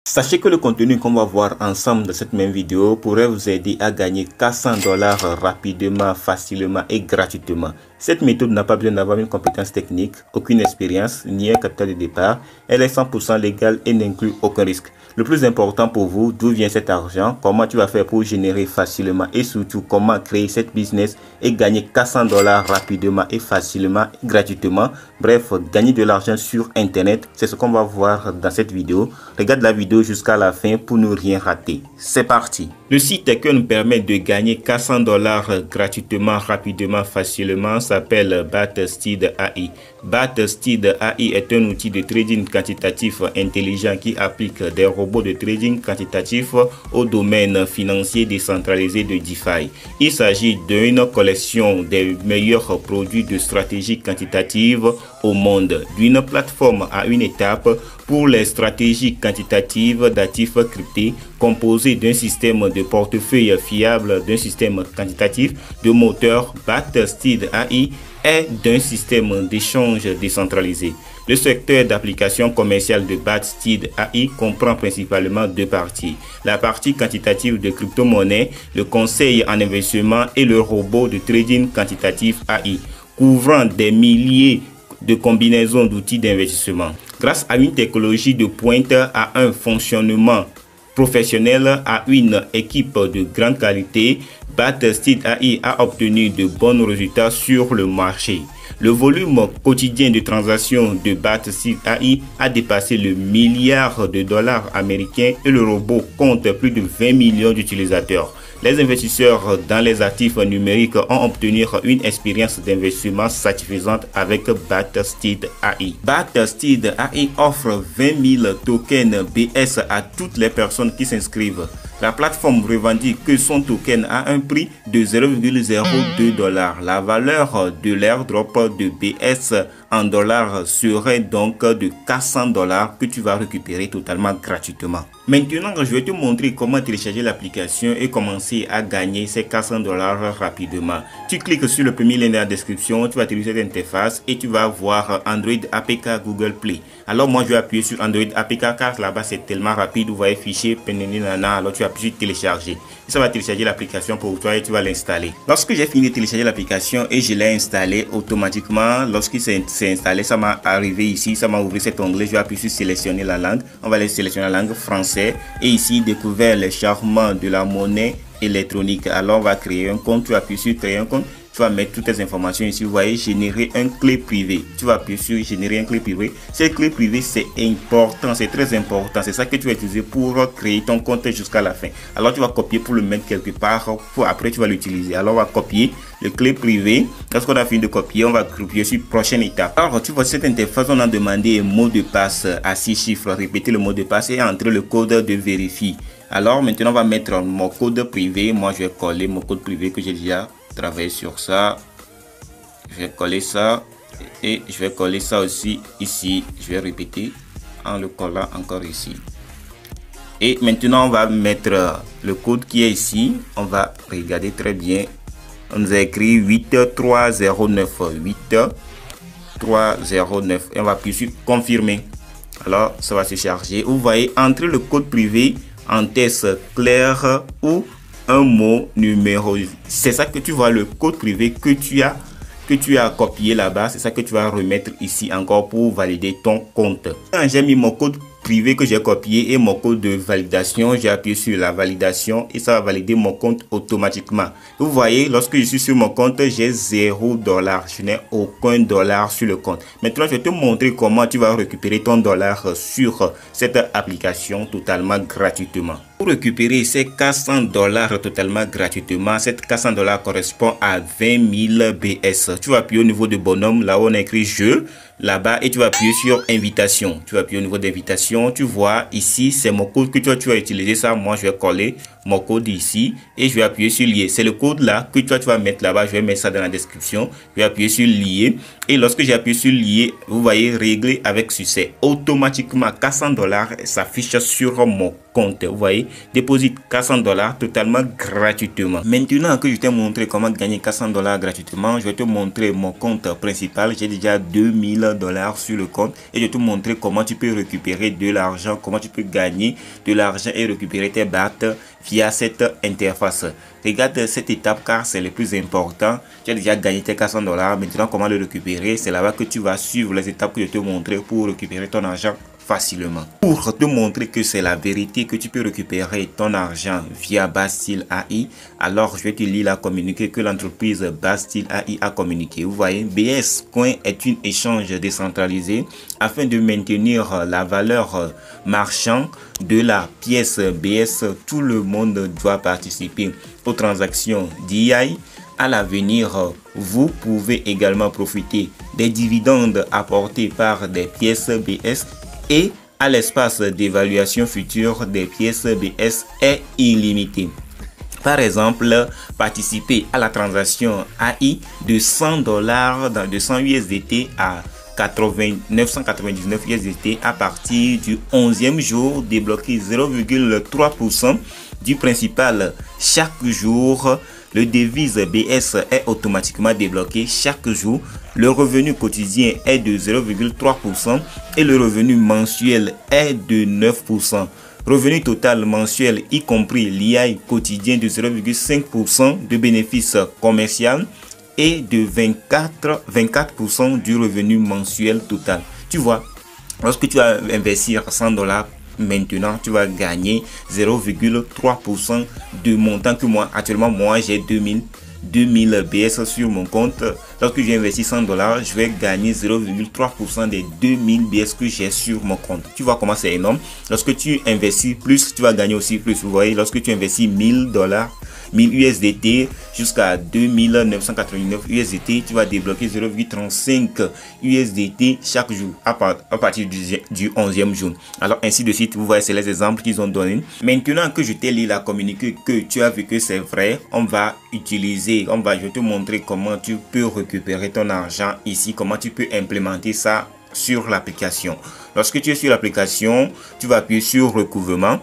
Sachez que le contenu qu'on va voir ensemble dans cette même vidéo pourrait vous aider à gagner 400 $ rapidement, facilement et gratuitement. Cette méthode n'a pas besoin d'avoir une compétence technique, aucune expérience, ni un capital de départ. Elle est 100% légale et n'inclut aucun risque. Le plus important pour vous, d'où vient cet argent, comment tu vas faire pour générer facilement et surtout comment créer cette business et gagner 400 $ rapidement et facilement et gratuitement. Bref, gagner de l'argent sur internet, c'est ce qu'on va voir dans cette vidéo. Regarde la vidéo jusqu'à la fin pour ne rien rater. C'est parti. Le site qui nous permet de gagner 400 $ gratuitement, rapidement, facilement s'appelle BatSteed AI. BatSteed AI est un outil de trading quantitatif intelligent qui applique des robots de trading quantitatif au domaine financier décentralisé de DeFi. Il s'agit d'une collection des meilleurs produits de stratégie quantitative au monde, d'une plateforme à une étape pour les stratégies quantitatives d'actifs cryptés, composée d'un système de portefeuille fiable, d'un système quantitatif de moteur BatSteed AI et d'un système d'échange décentralisé. Le secteur d'application commerciale de BatSteed AI comprend principalement deux parties. La partie quantitative de crypto-monnaies, le conseil en investissement et le robot de trading quantitatif AI, couvrant des milliers de combinaisons d'outils d'investissement. Grâce à une technologie de pointe, à un fonctionnement professionnel, à une équipe de grande qualité, BatSteed AI a obtenu de bons résultats sur le marché. Le volume quotidien de transactions de BatSteed AI a dépassé le milliard de dollars américains et le robot compte plus de 20 millions d'utilisateurs. Les investisseurs dans les actifs numériques ont obtenu une expérience d'investissement satisfaisante avec BatSteed AI. BatSteed AI offre 20 000 tokens BS à toutes les personnes qui s'inscrivent. La plateforme revendique que son token a un prix de 0,02 $. La valeur de l'airdrop de BS en dollars serait donc de 400 $ que tu vas récupérer totalement gratuitement. Maintenant, je vais te montrer comment télécharger l'application et commencer à gagner ces 400 $ rapidement. Tu cliques sur le premier lien dans la description, tu vas utiliser cette interface et tu vas voir Android APK Google Play. Alors moi je vais appuyer sur Android APK car là-bas c'est tellement rapide, vous voyez fichier Peneninana, alors tu appuies sur télécharger. Et ça va télécharger l'application pour toi et tu vas l'installer. Lorsque j'ai fini de télécharger l'application et je l'ai installé automatiquement, lorsqu'il s'est installé, ça m'a arrivé ici, ça m'a ouvert cet onglet, je vais appuyer sur sélectionner la langue. On va aller sélectionner la langue français et ici découvrir les charmants de la monnaie électronique. Alors on va créer un compte, tu appuies sur créer un compte. Tu vas mettre toutes tes informations ici, vous voyez, générer un clé privé. Tu vas appuyer sur générer un clé privé. Cette clé privée, c'est important, c'est très important. C'est ça que tu vas utiliser pour créer ton compte jusqu'à la fin. Alors, tu vas copier pour le mettre quelque part, pour après tu vas l'utiliser. Alors, on va copier le clé privé. Lorsqu'on a fini de copier, on va copier sur prochaine étape. Alors, tu vois cette interface, on a demandé un mot de passe à 6 chiffres. Répéter le mot de passe et entrer le code de vérifie. Alors, maintenant, on va mettre mon code privé. Moi, je vais coller mon code privé que j'ai déjà travailler sur ça. Je vais coller ça et je vais coller ça aussi ici. Je vais répéter en le collant encore ici. Et maintenant on va mettre le code qui est ici. On va regarder très bien. On nous a écrit 8309 8309 et on va appuyer sur confirmer. Alors ça va se charger. Vous voyez, entrer le code privé en texte clair ou un mot numéro. C'est ça que tu vois, le code privé que tu as copié là-bas. C'est ça que tu vas remettre ici encore pour valider ton compte. J'ai mis mon code privé que j'ai copié et mon code de validation. J'ai appuyé sur la validation et ça va valider mon compte automatiquement. Vous voyez, lorsque je suis sur mon compte, j'ai 0 $. Je n'ai aucun dollar sur le compte. Maintenant, je vais te montrer comment tu vas récupérer ton dollar sur cette application totalement gratuitement. Pour récupérer ces 400 $ totalement gratuitement, cette 400 $ correspond à 20 000 BS. Tu vas appuyer au niveau de bonhomme, là où on a écrit jeu, là-bas, et tu vas appuyer sur invitation. Tu vas appuyer au niveau d'invitation. Tu vois ici, c'est mon code que tu vas utiliser. Ça, moi, je vais coller mon code ici et je vais appuyer sur lier. C'est le code là que tu vas mettre là-bas. Je vais mettre ça dans la description. Je vais appuyer sur lier et lorsque j'ai appuyé sur lier, vous voyez régler avec succès. Automatiquement 400 $ s'affiche sur mon compte. Vous voyez, déposite $400 totalement gratuitement. Maintenant que je t'ai montré comment gagner $400 gratuitement, je vais te montrer mon compte principal. J'ai déjà $2000 sur le compte et je vais te montrer comment tu peux récupérer de l'argent, comment tu peux gagner de l'argent et récupérer tes bahts via cette interface. Regarde cette étape car c'est le plus important. Tu as déjà gagné tes $400. Maintenant, comment le récupérer? C'est là-bas que tu vas suivre les étapes que je te montrer pour récupérer ton argent facilement. Pour te montrer que c'est la vérité, que tu peux récupérer ton argent via Bastille AI, alors je vais te lire la communiqué que l'entreprise Bastille AI a communiqué. Vous voyez, BS Coin est une échange décentralisé afin de maintenir la valeur marchande de la pièce BS. Tout le monde doit participer aux transactions d'EI. À l'avenir, vous pouvez également profiter des dividendes apportés par des pièces BS et à l'espace d'évaluation future des pièces BS est illimité. Par exemple, participer à la transaction AI de $100 de 100 USDT à 999 USDT à partir du 11e jour, débloquer 0,3% du principal chaque jour. Le devise BS est automatiquement débloqué chaque jour. Le revenu quotidien est de 0,3% et le revenu mensuel est de 9%. Revenu total mensuel y compris l'IA quotidien de 0,5% de bénéfices commerciaux et de 24% du revenu mensuel total. Tu vois, lorsque tu vas investir $100, maintenant tu vas gagner 0,3% de montant que moi j'ai 2000 BS sur mon compte. Lorsque j'ai investi $100, je vais gagner 0,3% des 2000 BS que j'ai sur mon compte. Tu vois comment c'est énorme. Lorsque tu investis plus, tu vas gagner aussi plus. Vous voyez, lorsque tu investis $1000 USDT jusqu'à 2989 USDT, tu vas débloquer 0,35 USDT chaque jour à partir du 11e jour. Alors ainsi de suite, vous voyez, c'est les exemples qu'ils ont donnés. Maintenant que je t'ai lu la communiqué que tu as vu que c'est vrai, je vais te montrer comment tu peux récupérer ton argent ici, comment tu peux implémenter ça sur l'application. Lorsque tu es sur l'application, tu vas appuyer sur recouvrement.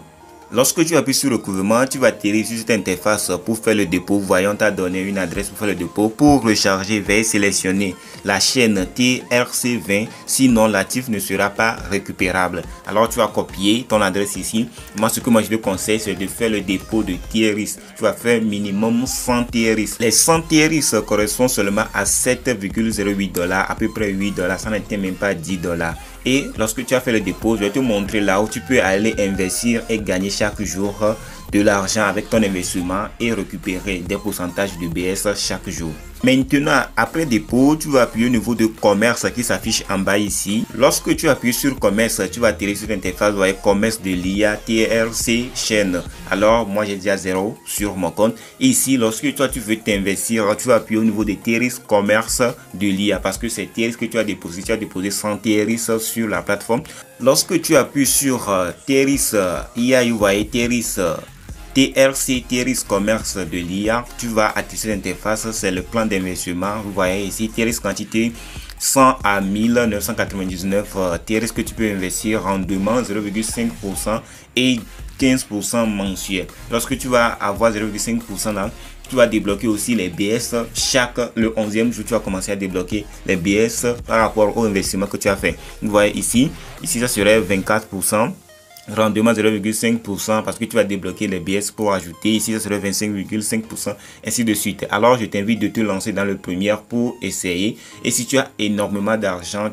Lorsque tu appuies sur recouvrement, tu vas atterrir sur cette interface pour faire le dépôt. Voyons, t'a donné une adresse pour faire le dépôt. Pour recharger, veuillez sélectionner la chaîne TRC20, sinon l'actif ne sera pas récupérable. Alors tu vas copier ton adresse ici. Ce que je te conseille, c'est de faire le dépôt de TRS. Tu vas faire minimum 100 TRS. Les 100 TRS correspondent seulement à $7,08, à peu près $8. Ça n'était même pas $10. Et lorsque tu as fait le dépôt, je vais te montrer là où tu peux aller investir et gagner chaque jour de l'argent avec ton investissement et récupérer des pourcentages de BS chaque jour. Maintenant, après dépôt, tu vas appuyer au niveau de commerce qui s'affiche en bas ici. Lorsque tu appuies sur commerce, tu vas atterrir sur l'interface, vous voyez commerce de l'IA TRC chaîne. Alors, moi j'ai déjà 0 sur mon compte. Ici, lorsque toi tu veux t'investir, tu vas appuyer au niveau de TRS commerce de l'IA parce que c'est TRS que tu as déposé. Tu as déposé 100 TRS sur la plateforme. Lorsque tu appuies sur TRS IA, vous voyez TRS commerce de l'IA, tu vas activer l'interface, c'est le plan d'investissement. Vous voyez ici TRS quantité 100 à 1999 TRS que tu peux investir rendement 0,5% et 15% mensuel. Lorsque tu vas avoir 0,5% là, tu vas débloquer aussi les BS. Le 11e jour, tu vas commencer à débloquer les BS par rapport au investissement que tu as fait. Vous voyez ici ça serait 24%. Rendement 0,5% parce que tu vas débloquer les BS pour ajouter. Ici, ça serait 25,5%, ainsi de suite. Alors, je t'invite de te lancer dans le premier pour essayer. Et si tu as énormément d'argent,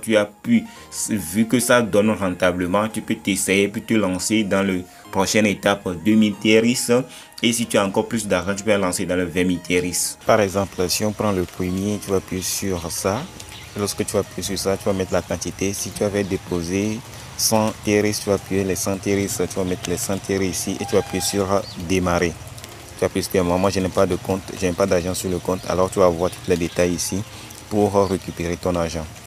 vu que ça donne rentablement, tu peux t'essayer, puis te lancer dans le prochaine étape 2000 TRS. Et si tu as encore plus d'argent, tu peux lancer dans le 20 000 TRS. Par exemple, si on prend le premier, tu vas appuyer sur ça. Lorsque tu vas appuyer sur ça, tu vas mettre la quantité. Si tu avais déposé 100 TRS, tu vas appuyer les 100 TRS, tu vas mettre les 100 TRS ici et tu vas appuyer sur démarrer. Tu appuies sur démarrer. Moi, je n'ai pas de compte, je n'ai pas d'argent sur le compte. Alors, tu vas voir tous les détails ici pour récupérer ton argent.